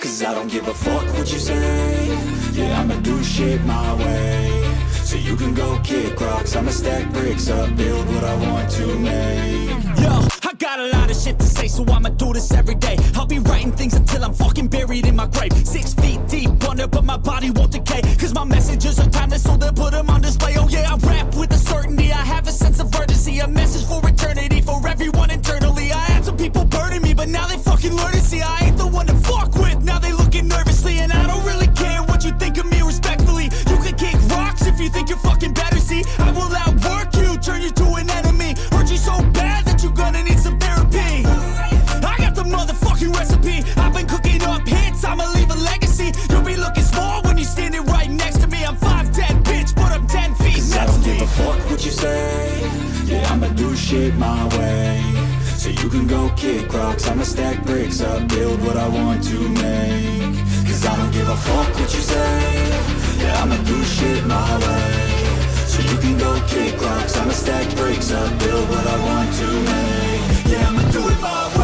Cause I don't give a fuck what you say. Yeah, I'ma do shit my way. So you can go kick rocks, I'ma stack bricks up, build what I want to make. Yo, I got a lot of shit to say, so I'ma do this every day. I'll be writing things until I'm fucking buried in my grave. 6 feet deep under, but my body won't decay. Cause my messages are timeless, so they'll put them on display. Oh yeah, I rap with a certainty, I have a sense of urgency. A message for eternity, for everyone internally. I had some people burning me, but now they fucking learn to see I ain't the one to fuck with, now they looking nervously. And I don't really care what you think of me respectfully. You can kick rocks if you think you're fucking better, see. I will outwork you, turn you to an enemy. Hurt you so bad that you're gonna need some therapy. I got the motherfucking recipe. I've been cooking up hits, I'ma leave a legacy. You'll be looking small when you're standing right next to me. I'm 5'10", bitch, but I'm 10 feet. Cause I don't give a fuck what you say. Yeah, I'ma do shit my way. So you can go kick rocks, I'ma stack bricks up, build what I want to make. Cause I don't give a fuck what you say. Yeah, I'ma do shit my way. So you can go kick rocks, I'ma stack bricks up, build what I want to make. Yeah, I'ma do it my way.